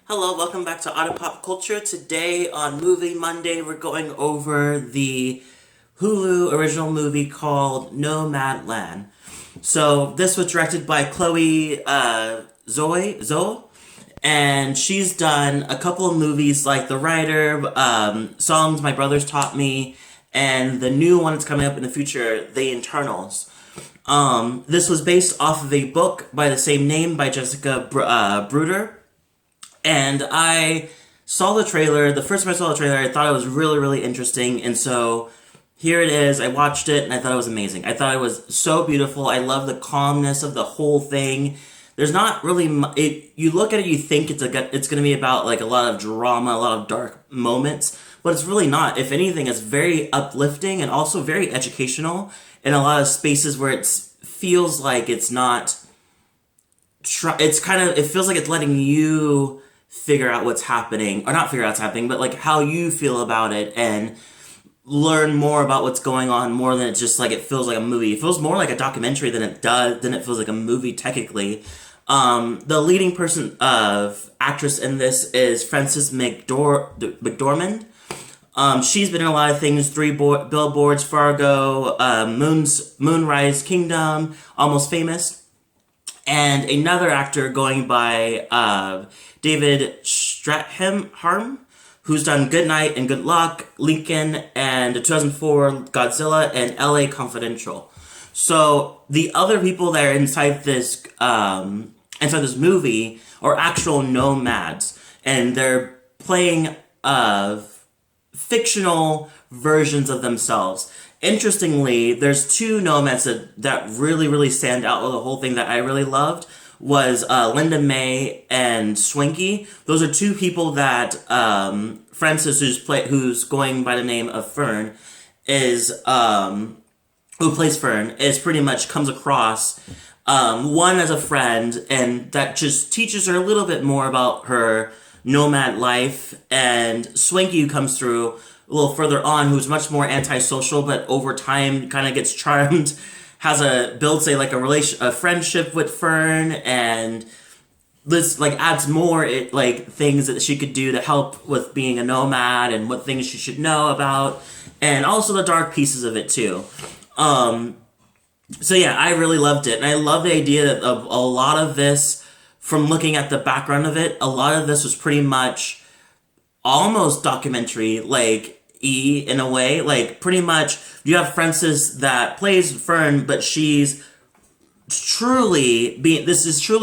Hello, welcome back to Otter Pop Culture. Today on Movie Monday, we're going over the Hulu original movie called Nomadland. So this was directed by Chloe Zoe, and she's done a couple of movies like The Writer, Songs My Brothers Taught Me, and the new one that's coming up in the future, The Internals. This was based off of a book by the same name by Jessica Bruder. And I saw the trailer. The first time I saw the trailer, I thought it was really, really interesting. And so here it is. I watched it and I thought it was amazing. I thought it was so beautiful. I love the calmness of the whole thing. There's not really you look at it, you think it's going to be about like a lot of drama, a lot of dark moments, but it's really not. If anything, it's very uplifting and also very educational in a lot of spaces where it feels like it's not. It feels like it's letting you figure out what's happening, or not figure out what's happening, but like how you feel about it and learn more about what's going on more than it's just like it feels like a movie. It feels more like a documentary than it feels like a movie technically. The leading person of actress in this is Frances McDormand. She's been in a lot of things: Billboards, Fargo, Moonrise Kingdom, Almost Famous. And another actor going by David Strathairn, who's done Good Night and Good Luck, Lincoln, and 2004 Godzilla, and LA Confidential. So the other people that are inside this movie are actual nomads, and they're playing fictional versions of themselves. Interestingly, there's two nomads that really, really stand out with the whole thing that I really loved was Linda May and Swinky. Those are two people that Francis, who's going by the name of Fern, who plays Fern, is pretty much comes across one as a friend, and that just teaches her a little bit more about her nomad life, and Swinky, who comes through a little further on, who's much more antisocial, but over time kind of gets charmed, builds a friendship with Fern, and this like adds more things that she could do to help with being a nomad and what things she should know about, and also the dark pieces of it too. So yeah, I really loved it, and I love the idea that of a lot of this, from looking at the background of it, a lot of this was pretty much almost documentary in a way. Like pretty much you have Frances that plays Fern, but this is truly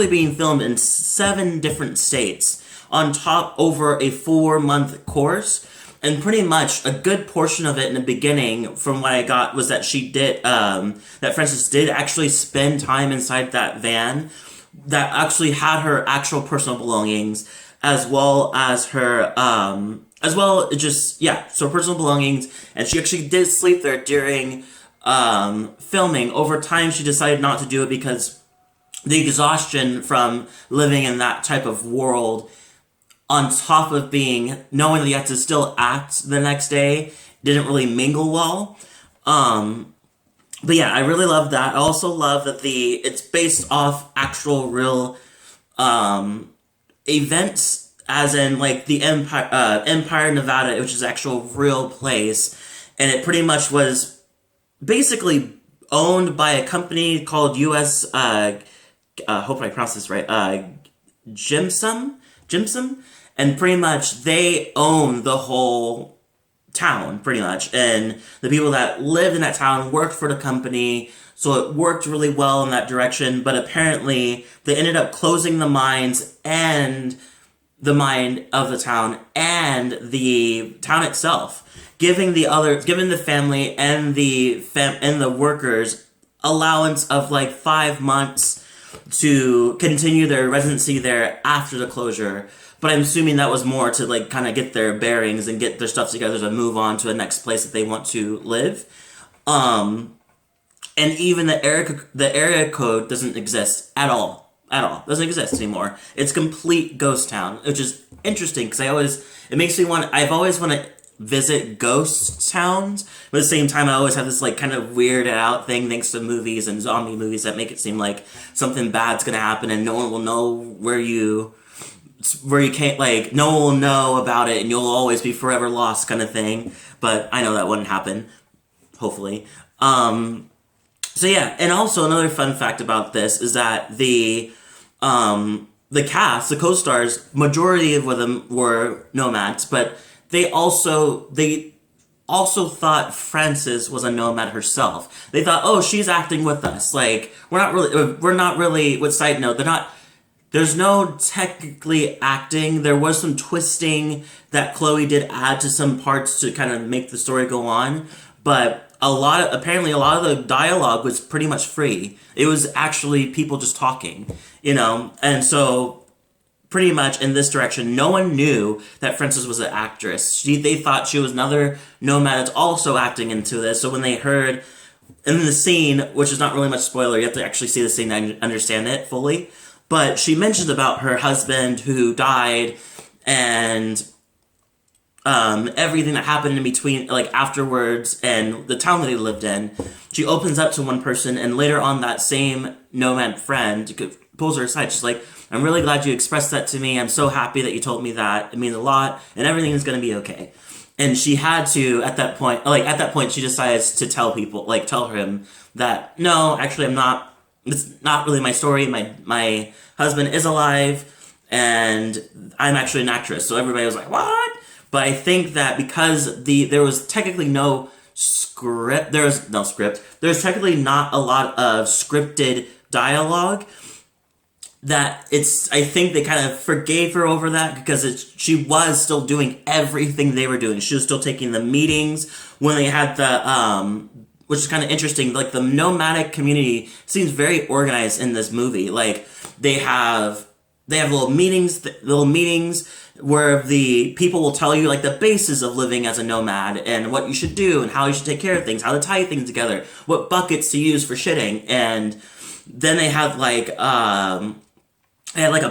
being filmed in 7 different states on top over a 4-month course. And pretty much a good portion of it in the beginning, from what I got, was that that Frances did actually spend time inside that van that actually had her actual personal belongings, as well as her so personal belongings, and she actually did sleep there during filming. Over time she decided not to do it because the exhaustion from living in that type of world, on top of knowing that you have to still act the next day, didn't really mingle well. But yeah, I really love that. I also love that it's based off actual real events, as in like the Empire, Nevada, which is an actual real place, and it pretty much was basically owned by a company called U.S. Hope I pronounced this right. Jimsum, and pretty much they own the whole town, pretty much, and the people that lived in that town worked for the company, so it worked really well in that direction. But apparently they ended up closing the mines and the mine of the town and the town itself, giving the family and the workers allowance of like 5 months to continue their residency there after the closure. But I'm assuming that was more to like kind of get their bearings and get their stuff together to move on to the next place that they want to live. And even the area code doesn't exist at all. Doesn't exist anymore. It's complete ghost town, which is interesting because I've always want to visit ghost towns, but at the same time I always have this like kind of weirded out thing thanks to movies and zombie movies that make it seem like something bad's gonna happen and no one will know where you where you can't, like, no one will know about it and you'll always be forever lost kind of thing. But I know that wouldn't happen, hopefully. So yeah, and also another fun fact about this is that the cast, the co-stars, majority of them were nomads, but they also thought Frances was a nomad herself. They thought, oh, she's acting with us. Like, we're not really, with side note, there's no technically acting. There was some twisting that Chloe did add to some parts to kind of make the story go on, but apparently a lot of the dialogue was pretty much free. It was actually people just talking, and so pretty much in this direction, no one knew that Frances was an actress. They thought she was another nomad that's also acting into this. So when they heard in the scene, which is not really much spoiler, you have to actually see the scene to understand it fully. But she mentions about her husband who died and everything that happened in between, like afterwards, and the town that they lived in. She opens up to one person, and later on, that same nomad friend pulls her aside. She's like, I'm really glad you expressed that to me. I'm so happy that you told me that. It means a lot, and everything is going to be okay. And she had to, at that point, she decides to tell him that, no, actually, it's not really my story. My husband is alive, and I'm actually an actress. So everybody was like, what? But I think that because there was technically no script, there's technically not a lot of scripted dialogue, I think they kind of forgave her over that because she was still doing everything they were doing. She was still taking the meetings when they had which is kind of interesting. Like, the nomadic community seems very organized in this movie. Like, they have little meetings where the people will tell you, like, the basis of living as a nomad and what you should do and how you should take care of things, how to tie things together, what buckets to use for shitting. And then they have a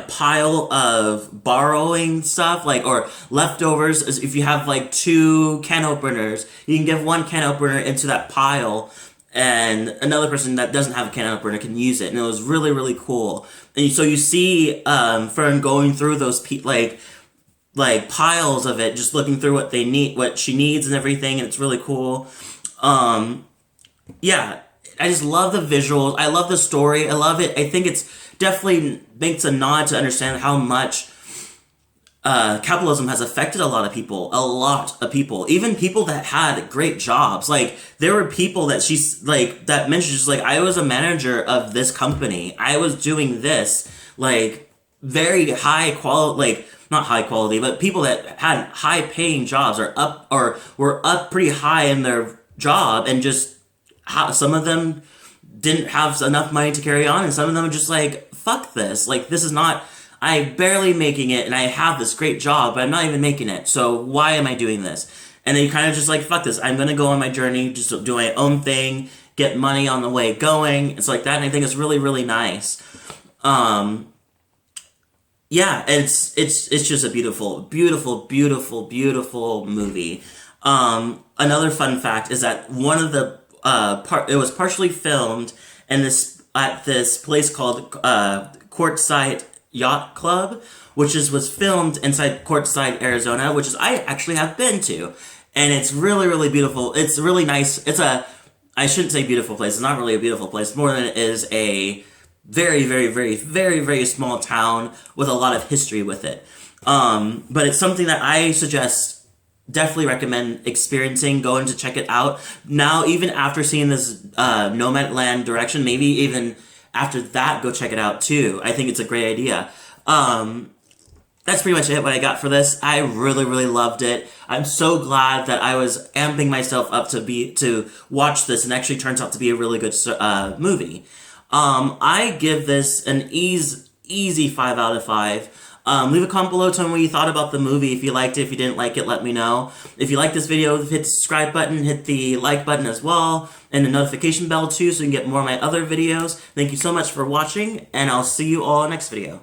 pile of borrowing stuff, or leftovers. If you have 2 can openers, you can give 1 can opener into that pile, and another person that doesn't have a can opener can use it. And it was really, really cool. And so you see Fern going through those piles of it, just looking through what they need, what she needs, and everything. And it's really cool. Yeah, I just love the visuals. I love the story. I love it. I think it's definitely makes a nod to understand how much capitalism has affected a lot of people, even people that had great jobs. Like, there were people that that mentioned, just like, I was a manager of this company. I was doing this, very high quality, not high quality, but people that had high paying jobs or were up pretty high in their job, and just some of them didn't have enough money to carry on, and some of them were just like, fuck this. This is not, I'm barely making it, and I have this great job, but I'm not even making it, so why am I doing this? And then you kind of just fuck this, I'm gonna go on my journey, just do my own thing, get money on the way going. It's like that, and I think it's really, really nice. Yeah, it's just a beautiful, beautiful, beautiful, beautiful movie. Another fun fact is that one of the it was partially filmed at this place called Quartzsite Yacht Club, which was filmed inside Quartzsite, Arizona, which I actually have been to, and it's really, really beautiful. It's really nice. I shouldn't say beautiful place. It's not really a beautiful place, more than it is a very, very, very, very, very small town with a lot of history with it. But it's something that I definitely recommend experiencing, going to check it out. Now, even after seeing this Nomadland direction, maybe even after that, go check it out too. I think it's a great idea. That's pretty much it, what I got for this. I really, really loved it. I'm so glad that I was amping myself up to watch this, and actually turns out to be a really good movie. I give this an easy 5 out of 5. Leave a comment below, tell me what you thought about the movie. If you liked it, if you didn't like it, let me know. If you like this video, hit the subscribe button, hit the like button as well, and the notification bell too, so you can get more of my other videos. Thank you so much for watching, and I'll see you all next video.